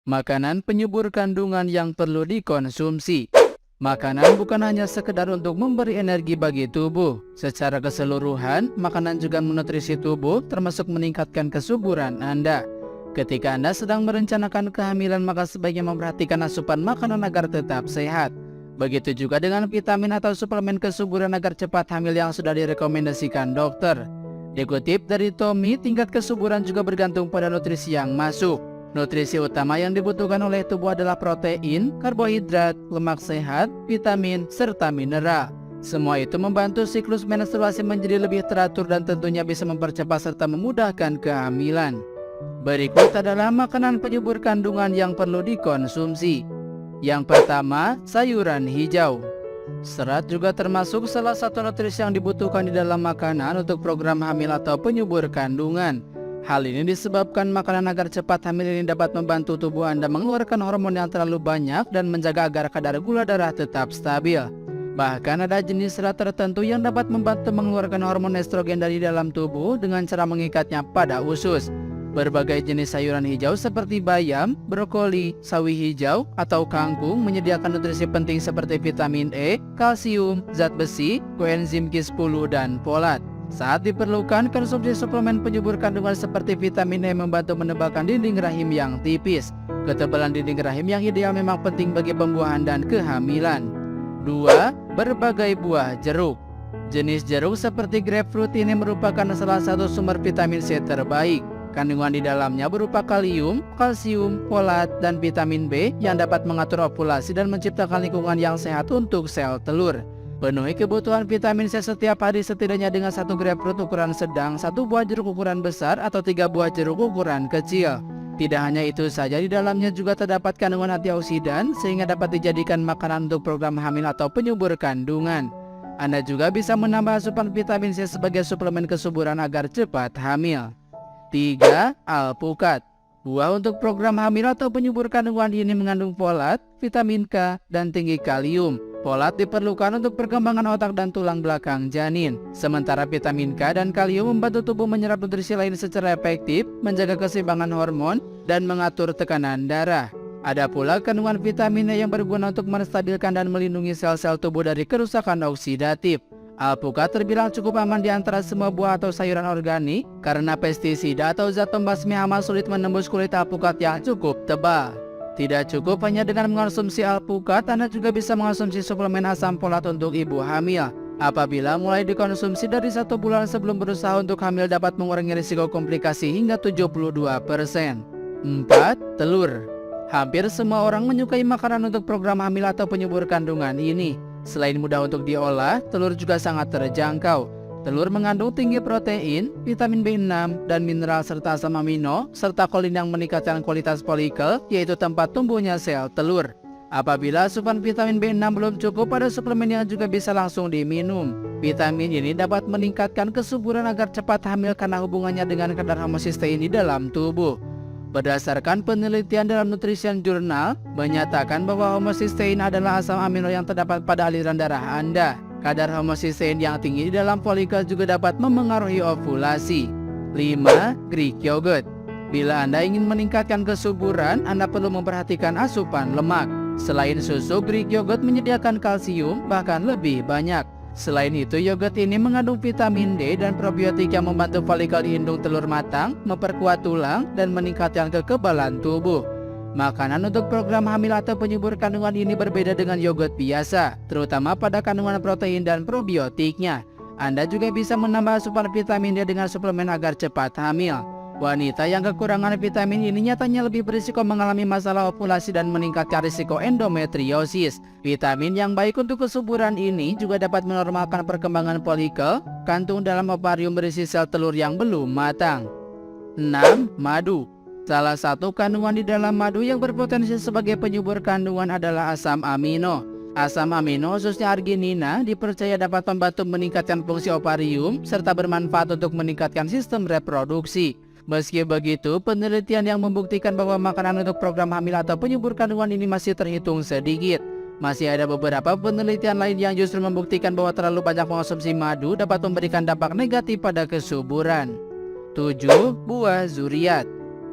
Makanan penyubur kandungan yang perlu dikonsumsi. Makanan bukan hanya sekedar untuk memberi energi bagi tubuh. Secara keseluruhan, makanan juga menutrisi tubuh termasuk meningkatkan kesuburan Anda. Ketika Anda sedang merencanakan kehamilan, maka sebaiknya memperhatikan asupan makanan agar tetap sehat. Begitu juga dengan vitamin atau suplemen kesuburan agar cepat hamil yang sudah direkomendasikan dokter. Dikutip dari Tommy, tingkat kesuburan juga bergantung pada nutrisi yang masuk. Nutrisi utama yang dibutuhkan oleh tubuh adalah protein, karbohidrat, lemak sehat, vitamin, serta mineral. Semua itu membantu siklus menstruasi menjadi lebih teratur dan tentunya bisa mempercepat serta memudahkan kehamilan. Berikut adalah makanan penyubur kandungan yang perlu dikonsumsi. Yang pertama, sayuran hijau. Serat juga termasuk salah satu nutrisi yang dibutuhkan di dalam makanan untuk program hamil atau penyubur kandungan. Hal ini disebabkan makanan agar cepat hamil ini dapat membantu tubuh Anda mengeluarkan hormon yang terlalu banyak dan menjaga agar kadar gula darah tetap stabil. Bahkan ada jenis serat tertentu yang dapat membantu mengeluarkan hormon estrogen dari dalam tubuh dengan cara mengikatnya pada usus. Berbagai jenis sayuran hijau seperti bayam, brokoli, sawi hijau, atau kangkung menyediakan nutrisi penting seperti vitamin E, kalsium, zat besi, koenzim Q10, dan folat. Saat diperlukan, konsumsi suplemen penyubur kandungan seperti vitamin E membantu menebalkan dinding rahim yang tipis. Ketebalan dinding rahim yang ideal memang penting bagi pembuahan dan kehamilan. 2. Berbagai buah jeruk. Jenis jeruk seperti grapefruit ini merupakan salah satu sumber vitamin C terbaik. Kandungan di dalamnya berupa kalium, kalsium, folat, dan vitamin B yang dapat mengatur ovulasi dan menciptakan lingkungan yang sehat untuk sel telur. Penuhi kebutuhan vitamin C setiap hari setidaknya dengan 1 grapefruit ukuran sedang, 1 buah jeruk ukuran besar, atau 3 buah jeruk ukuran kecil. Tidak hanya itu saja, di dalamnya juga terdapat kandungan antioksidan sehingga dapat dijadikan makanan untuk program hamil atau penyubur kandungan. Anda juga bisa menambah asupan vitamin C sebagai suplemen kesuburan agar cepat hamil. 3. Alpukat. Buah untuk program hamil atau penyubur kandungan ini mengandung folat, vitamin K, dan tinggi kalium. Folat diperlukan untuk perkembangan otak dan tulang belakang janin. Sementara vitamin K dan kalium membantu tubuh menyerap nutrisi lain secara efektif, menjaga keseimbangan hormon, dan mengatur tekanan darah. Ada pula kandungan vitamin E yang berguna untuk menstabilkan dan melindungi sel-sel tubuh dari kerusakan oksidatif. Alpukat terbilang cukup aman di antara semua buah atau sayuran organik karena pestisida atau zat pembasmi hama sulit menembus kulit alpukat yang cukup tebal. Tidak cukup hanya dengan mengonsumsi alpukat, Anda juga bisa mengonsumsi suplemen asam folat untuk ibu hamil. Apabila mulai dikonsumsi dari 1 bulan sebelum berusaha untuk hamil dapat mengurangi risiko komplikasi hingga 72%. 4. Telur. Hampir semua orang menyukai makanan untuk program hamil atau penyubur kandungan ini. Selain mudah untuk diolah, telur juga sangat terjangkau. Telur mengandung tinggi protein, vitamin B6, dan mineral serta asam amino, serta kolin yang meningkatkan kualitas folikel, yaitu tempat tumbuhnya sel telur. Apabila asupan vitamin B6 belum cukup, ada suplemen yang juga bisa langsung diminum. Vitamin ini dapat meningkatkan kesuburan agar cepat hamil karena hubungannya dengan kadar homosistein di dalam tubuh. Berdasarkan penelitian dalam Nutrition Journal, menyatakan bahwa homosistein adalah asam amino yang terdapat pada aliran darah Anda. Kadar homosistein yang tinggi di dalam folikel juga dapat memengaruhi ovulasi. 5. Greek yogurt. Bila Anda ingin meningkatkan kesuburan, Anda perlu memperhatikan asupan lemak. Selain susu, Greek yogurt menyediakan kalsium bahkan lebih banyak. Selain itu, yogurt ini mengandung vitamin D dan probiotik yang membantu folikel di indung telur matang, memperkuat tulang, dan meningkatkan kekebalan tubuh. Makanan untuk program hamil atau penyubur kandungan ini berbeda dengan yogurt biasa, terutama pada kandungan protein dan probiotiknya. Anda juga bisa menambah asupan vitamin D dengan suplemen agar cepat hamil. Wanita yang kekurangan vitamin ini nyatanya lebih berisiko mengalami masalah ovulasi dan meningkatkan risiko endometriosis. Vitamin yang baik untuk kesuburan ini juga dapat menormalkan perkembangan folikel, kantung dalam ovarium berisi sel telur yang belum matang. 6. Madu. Salah satu kandungan di dalam madu yang berpotensi sebagai penyubur kandungan adalah asam amino. Asam amino khususnya arginina dipercaya dapat membantu meningkatkan fungsi ovarium serta bermanfaat untuk meningkatkan sistem reproduksi. Meski begitu, penelitian yang membuktikan bahwa makanan untuk program hamil atau penyubur kandungan ini masih terhitung sedikit. Masih ada beberapa penelitian lain yang justru membuktikan bahwa terlalu banyak mengonsumsi madu dapat memberikan dampak negatif pada kesuburan. 7. Buah zuriat.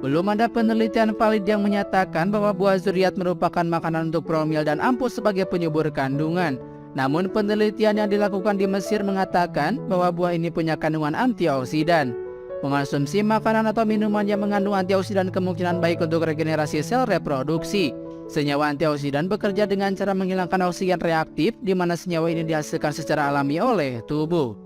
Belum ada penelitian valid yang menyatakan bahwa buah zuriat merupakan makanan untuk promil dan ampuh sebagai penyubur kandungan. Namun penelitian yang dilakukan di Mesir mengatakan bahwa buah ini punya kandungan antioksidan. Mengonsumsi makanan atau minuman yang mengandung antioksidan kemungkinan baik untuk regenerasi sel reproduksi. Senyawa antioksidan bekerja dengan cara menghilangkan oksigen reaktif, di mana senyawa ini dihasilkan secara alami oleh tubuh.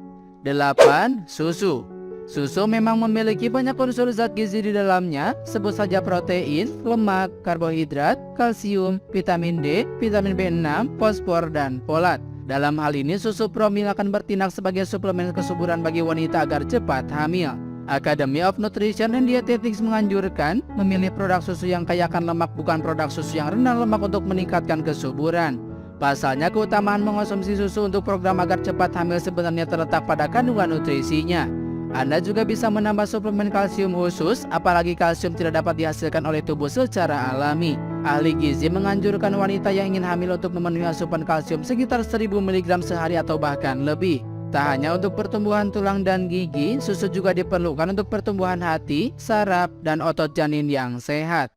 8. Susu. Susu memang memiliki banyak unsur zat gizi di dalamnya, sebut saja protein, lemak, karbohidrat, kalsium, vitamin D, vitamin B6, fosfor, dan folat. Dalam hal ini, susu promil akan bertindak sebagai suplemen kesuburan bagi wanita agar cepat hamil. Academy of Nutrition and Dietetics menganjurkan memilih produk susu yang kaya akan lemak, bukan produk susu yang rendah lemak untuk meningkatkan kesuburan. Pasalnya, keutamaan mengonsumsi susu untuk program agar cepat hamil sebenarnya terletak pada kandungan nutrisinya. Anda juga bisa menambah suplemen kalsium khusus, apalagi kalsium tidak dapat dihasilkan oleh tubuh secara alami. Ahli gizi menganjurkan wanita yang ingin hamil untuk memenuhi asupan kalsium sekitar 1000 mg sehari atau bahkan lebih. Tak hanya untuk pertumbuhan tulang dan gigi, susu juga diperlukan untuk pertumbuhan hati, saraf, dan otot janin yang sehat.